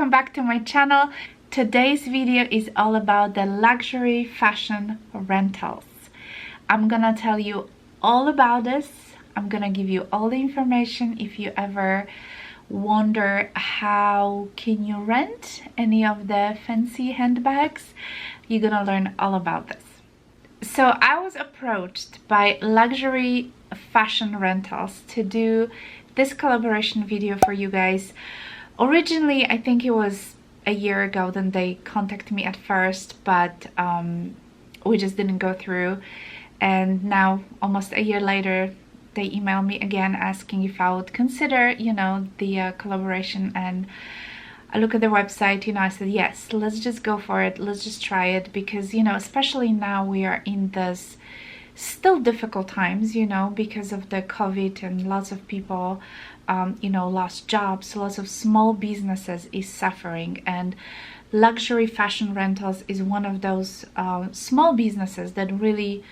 welcome back to my channel. Today's video is all about the luxury fashion rentals. I'm gonna tell you all about this. I'm gonna give you all the information. If you ever wonder how can you rent any of the fancy handbags, you're gonna learn all about this. So I was approached by luxury fashion rentals to do this collaboration video for you guys. Originally, I think it was a year ago that they contacted me at first, but we just didn't go through. And now, almost a year later, they emailed me again asking if I would consider, you know, the collaboration. And I look at their website, you know, I said, yes, let's just go for it. Let's just try it because, you know, especially now we are in this still difficult times, you know, because of the COVID and lots of people, you know, lost jobs. Lots of small businesses is suffering, and luxury fashion rentals is one of those small businesses that really,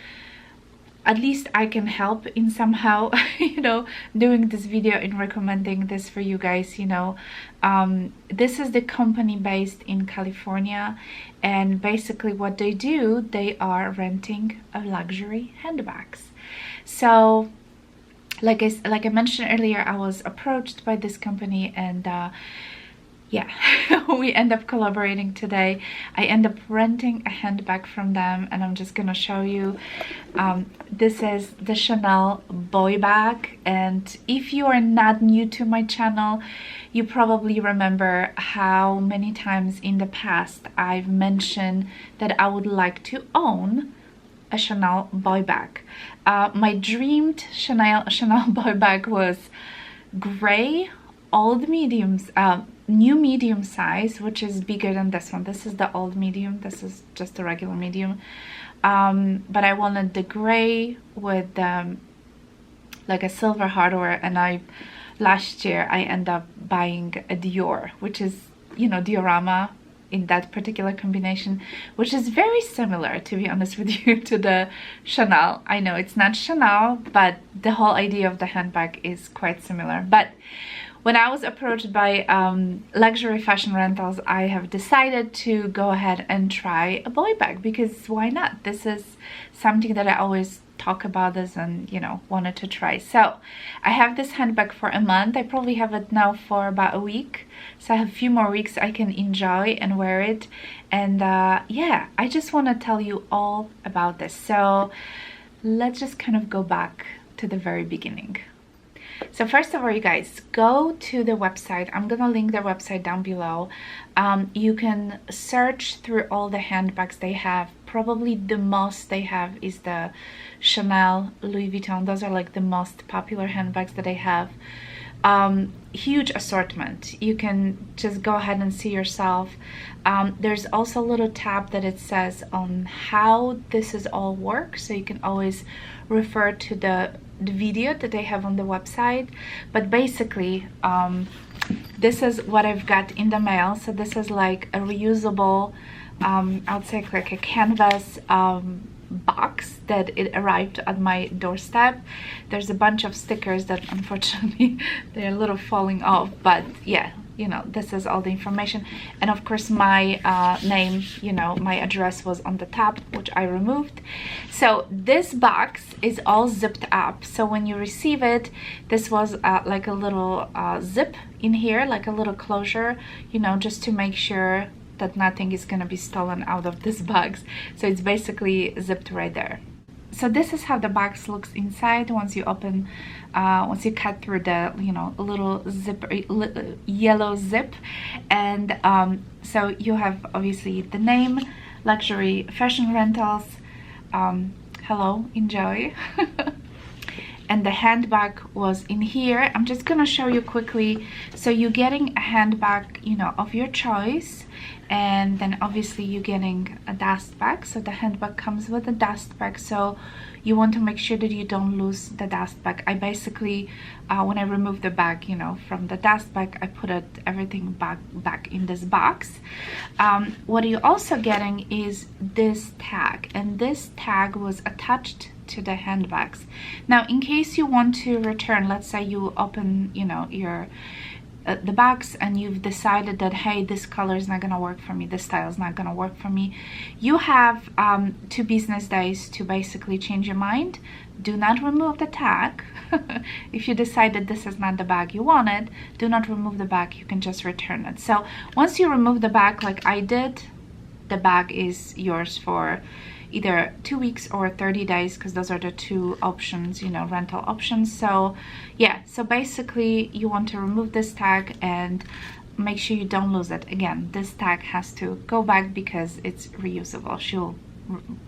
at least I can help in somehow, you know, doing this video and recommending this for you guys, you know. This is the company based in California, and basically what they do, they are renting luxury handbags. So like I mentioned earlier, I was approached by this company, and yeah, we end up collaborating today. I end up renting a handbag from them, and I'm just gonna show you. This is the Chanel boy bag, and if you are not new to my channel, you probably remember how many times in the past I've mentioned that I would like to own a Chanel boy bag. My dreamed Chanel boy bag was gray, old mediums, new medium size, which is bigger than this one. This is the old medium, this is just a regular medium. But I wanted the gray with like a silver hardware, and last year I ended up buying a Dior, which is, you know, diorama in that particular combination, which is very similar, to be honest with you, to the Chanel. I know it's not Chanel, but the whole idea of the handbag is quite similar. But when I was approached by luxury fashion rentals, I have decided to go ahead and try a boy bag, because why not? This is something that I always talk about this and, you know, wanted to try. So I have this handbag for a month. I probably have it now for about a week, so I have a few more weeks I can enjoy and wear it. And yeah, I just want to tell you all about this. So let's just kind of go back to the very beginning. So first of all, you guys, go to the website. I'm gonna link their website down below. You can search through all the handbags they have. Probably the most they have is the Chanel, Louis Vuitton. Those are like the most popular handbags that they have. Huge assortment. You can just go ahead and see yourself. There's also a little tab that it says on how this is all works, so you can always refer to the video that they have on the website. But basically, this is what I've got in the mail. So this is like a reusable, I would say like a canvas box that it arrived at my doorstep. There's a bunch of stickers that unfortunately they're a little falling off, but yeah, you know, this is all the information. And of course my name, you know, my address was on the top, which I removed. So this box is all zipped up, so when you receive it, this was like a little zip in here, like a little closure, you know, just to make sure that nothing is gonna be stolen out of this box. So it's basically zipped right there. So this is how the box looks inside once you open, once you cut through the, you know, little zip, yellow zip. And so you have obviously the name, luxury fashion rentals, hello, enjoy. And the handbag was in here. I'm just gonna show you quickly. So you're getting a handbag, you know, of your choice, and then obviously you're getting a dust bag. So the handbag comes with a dust bag, so you want to make sure that you don't lose the dust bag. I basically, when I remove the bag, you know, from the dust bag, I put everything back in this box. What you're also getting is this tag, and this tag was attached to the handbags. Now, in case you want to return, let's say you open, you know, your the bags and you've decided that, hey, this color is not gonna work for me, this style is not gonna work for me, you have 2 business days to basically change your mind. Do not remove the tag. If you decide that this is not the bag you wanted, do not remove the bag, you can just return it. So once you remove the bag like I did, the bag is yours for either 2 weeks or 30 days, because those are the 2 options, you know, rental options. So yeah, so basically you want to remove this tag and make sure you don't lose it. Again, this tag has to go back because it's reusable. She'll,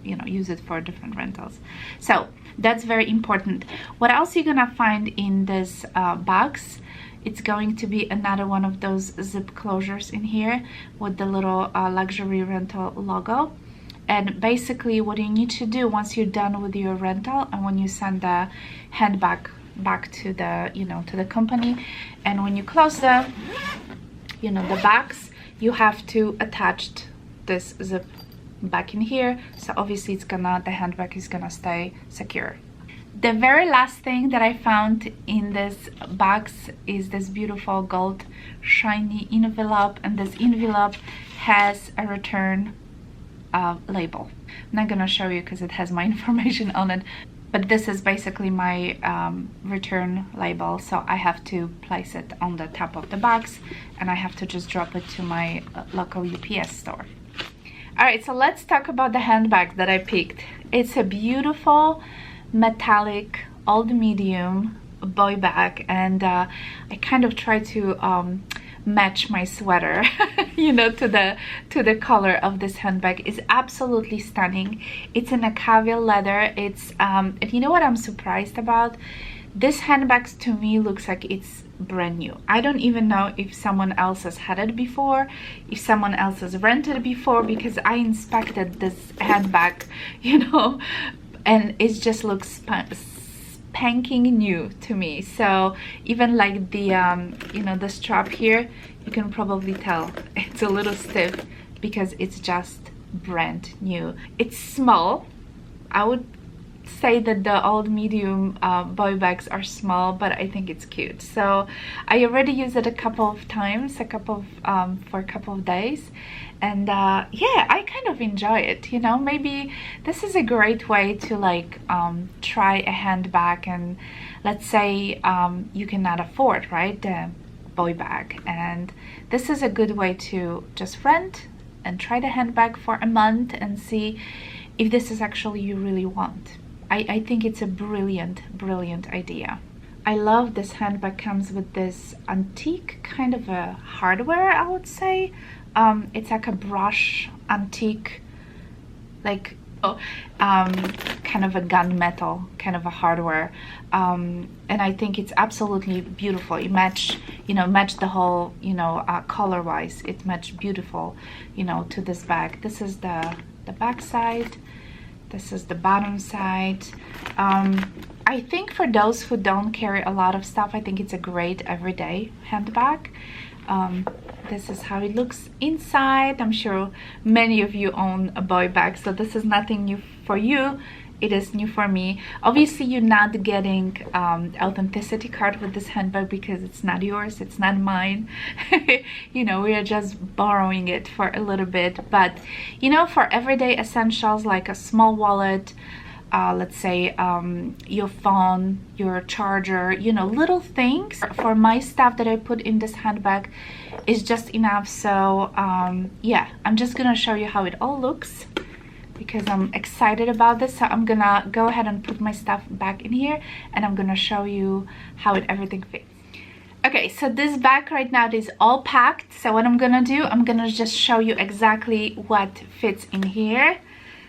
you know, use it for different rentals. So that's very important. What else you're gonna find in this box? It's going to be another one of those zip closures in here with the little luxury rental logo. And basically what you need to do once you're done with your rental and when you send the handbag back to the, you know, to the company, and when you close the, you know, the bags, you have to attach this zip back in here. So obviously it's gonna, the handbag is gonna stay secure. The very last thing that I found in this box is this beautiful gold shiny envelope, and this envelope has a return label. I'm not gonna show you because it has my information on it, but this is basically my return label. So I have to place it on the top of the box and I have to just drop it to my local UPS store. Alright, so let's talk about the handbag that I picked. It's a beautiful metallic old medium boy bag, and I kind of try to match my sweater you know, to the color of this handbag. Is absolutely stunning. It's in a caviar leather. It's and you know what I'm surprised about? This handbag to me looks like it's brand new. I don't even know if someone else has had it before, if someone else has rented it before, because I inspected this handbag, you know, and it just looks spanking new to me. So even like the you know, the strap here, you can probably tell it's a little stiff because it's just brand new. It's small. I would say that the old medium boy bags are small, but I think it's cute. So I already used it a couple of times, for a couple of days, and yeah, I kind of enjoy it. You know, maybe this is a great way to like try a handbag, and let's say you cannot afford, right, the boy bag, and this is a good way to just rent and try the handbag for a month and see if this is actually you really want. I think it's a brilliant idea. I love this handbag. Comes with this antique kind of a hardware, I would say. It's like a brush antique, like kind of a gunmetal kind of a hardware, and I think it's absolutely beautiful. It match the whole, you know, color wise, it matched beautiful, you know, to this bag. This is the back side. This is the bottom side. I think for those who don't carry a lot of stuff, I think it's a great everyday handbag. This is how it looks inside. I'm sure many of you own a boy bag, so this is nothing new for you. It is new for me. Obviously, you're not getting authenticity card with this handbag because it's not yours, it's not mine. You know, we are just borrowing it for a little bit. But you know, for everyday essentials like a small wallet, let's say your phone, your charger, you know, little things. For my stuff that I put in this handbag is just enough. So yeah, I'm just gonna show you how it all looks, because I'm excited about this. So I'm gonna go ahead and put my stuff back in here, and I'm gonna show you how everything fits. Okay, so this bag right now is all packed. So what I'm gonna do, I'm gonna just show you exactly what fits in here.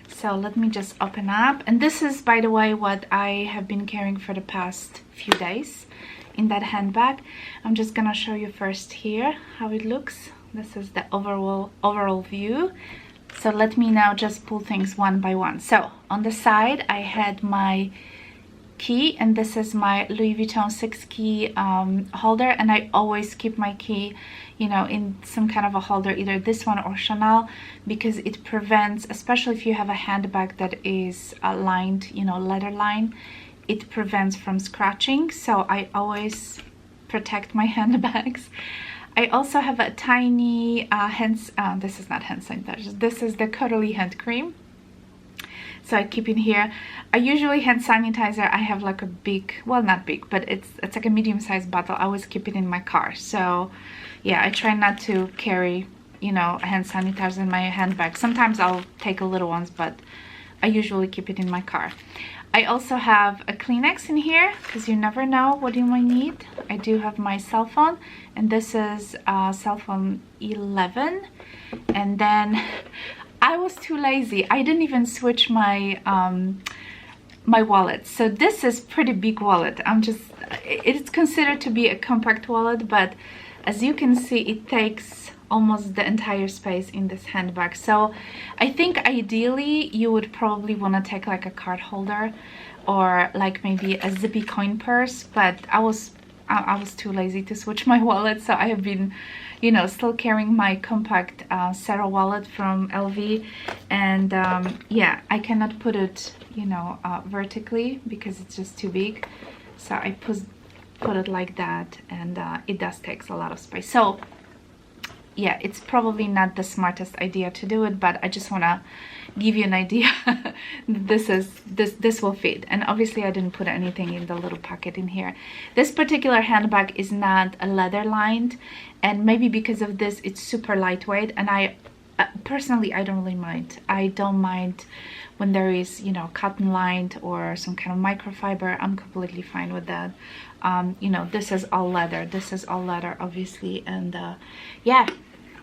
So let me just open up, and this is, by the way, what I have been carrying for the past few days in that handbag. I'm just gonna show you first here how it looks. This is the overall view. So let me now just pull things one by one. So on the side I had my key, and this is my Louis Vuitton 6 key holder, and I always keep my key, you know, in some kind of a holder, either this one or Chanel, because it prevents, especially if you have a handbag that is lined, you know, leather line, it prevents from scratching. So I always protect my handbags. I also have a tiny this is not hand sanitizer, this is the cuddly hand cream, so I keep in here. I usually hand sanitizer, I have like a big, well, not big, but it's like a medium-sized bottle. I always keep it in my car. So yeah, I try not to carry, you know, hand sanitizer in my handbag. Sometimes I'll take a little ones, but I usually keep it in my car. I also have a Kleenex in here because you never know what you might need. I do have my cell phone, and this is cell phone 11. And then I was too lazy. I didn't even switch my my wallet. So this is pretty big wallet. It's considered to be a compact wallet, but as you can see, it takes almost the entire space in this handbag. So I think ideally you would probably want to take like a card holder or like maybe a zippy coin purse, but I was too lazy to switch my wallet, so I have been, you know, still carrying my compact Sarah wallet from LV. And yeah, I cannot put it, you know, vertically because it's just too big, so I put it like that, and it does takes a lot of space. So yeah, it's probably not the smartest idea to do it, but I just want to give you an idea. This will fit. And obviously I didn't put anything in the little pocket in here. This particular handbag is not a leather lined, and maybe because of this it's super lightweight, and I personally I don't really mind. I don't mind when there is, you know, cotton lined or some kind of microfiber. I'm completely fine with that. You know, this is all leather. This is all leather, obviously. And yeah,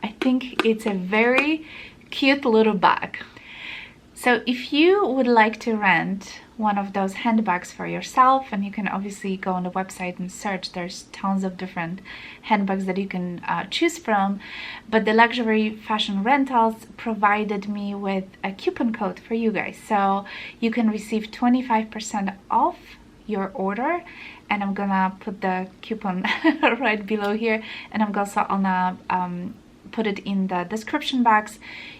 I think it's a very cute little bag. So if you would like to rent one of those handbags for yourself, and you can obviously go on the website and search, there's tons of different handbags that you can choose from, but the Luxury Fashion Rentals provided me with a coupon code for you guys, so you can receive 25% off your order. And I'm gonna put the coupon right below here, and I'm also gonna put it in the description box.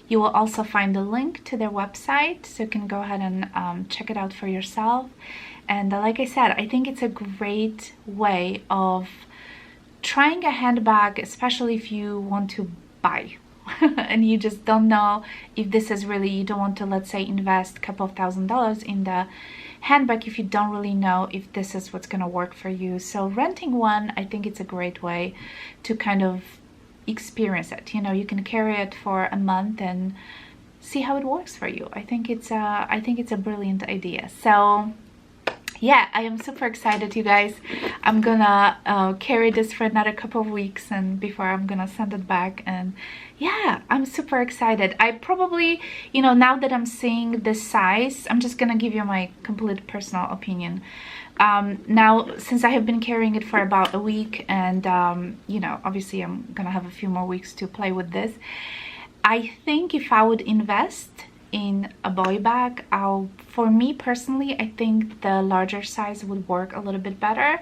You will also find the link to their website, so you can go ahead and check it out for yourself. And like I said, I think it's a great way of trying a handbag, especially if you want to buy and you just don't know if this is really, you don't want to, let's say, invest a couple of $1,000s in the handbag if you don't really know if this is what's gonna work for you. So renting one, I think it's a great way to kind of experience it. You know, you can carry it for a month and see how it works for you. I think it's a brilliant idea. So yeah, I am super excited, you guys. I'm gonna carry this for another couple of weeks, and before I'm gonna send it back. And yeah, I'm super excited. I probably, you know, now that I'm seeing this size, I'm just gonna give you my complete personal opinion. Now, since I have been carrying it for about a week, and you know, obviously I'm gonna have a few more weeks to play with this, I think if I would invest in a boy bag, for me personally, I think the larger size would work a little bit better.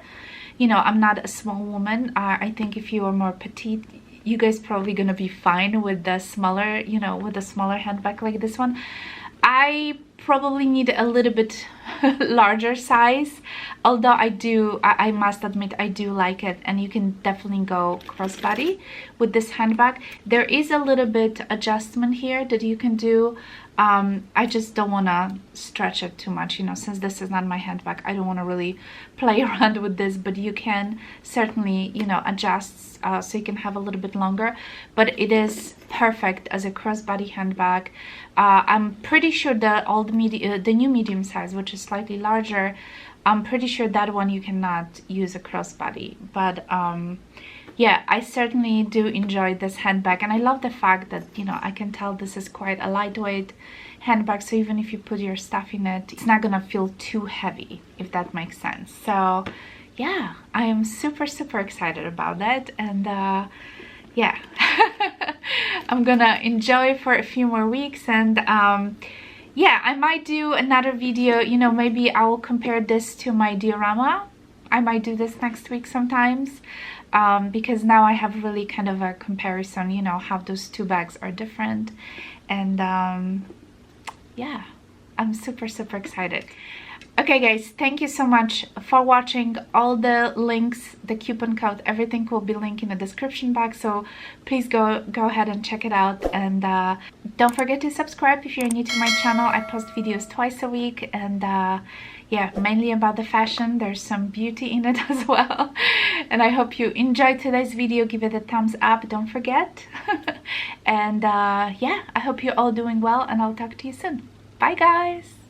You know, I'm not a small woman. I think if you are more petite, you guys probably gonna be fine with the smaller, you know, with a smaller handbag like this one. I probably need a little bit larger size, although I must admit I do like it, and you can definitely go crossbody with this handbag. There is a little bit adjustment here that you can do. I just don't want to stretch it too much, you know, since this is not my handbag. I don't want to really play around with this, but you can certainly, you know, adjust so you can have a little bit longer. But it is perfect as a crossbody handbag. I'm pretty sure that all the new medium size, which is slightly larger, I'm pretty sure that one you cannot use a crossbody. But yeah, I certainly do enjoy this handbag, and I love the fact that, you know, I can tell this is quite a lightweight handbag, so even if you put your stuff in it, it's not gonna feel too heavy, if that makes sense. So yeah, I am super excited about that. And yeah, I'm gonna enjoy for a few more weeks. And yeah, I might do another video, you know, maybe I will compare this to my diorama. I might do this next week sometimes, because now I have really kind of a comparison, you know, how those two bags are different. And yeah, I'm super excited. Okay guys, thank you so much for watching. All the links, the coupon code, everything will be linked in the description box, so please go ahead and check it out. And don't forget to subscribe if you're new to my channel. I post videos twice a week, and yeah, mainly about the fashion. There's some beauty in it as well. And I hope you enjoyed today's video. Give it a thumbs up, don't forget. And yeah, I hope you're all doing well, and I'll talk to you soon. Bye guys.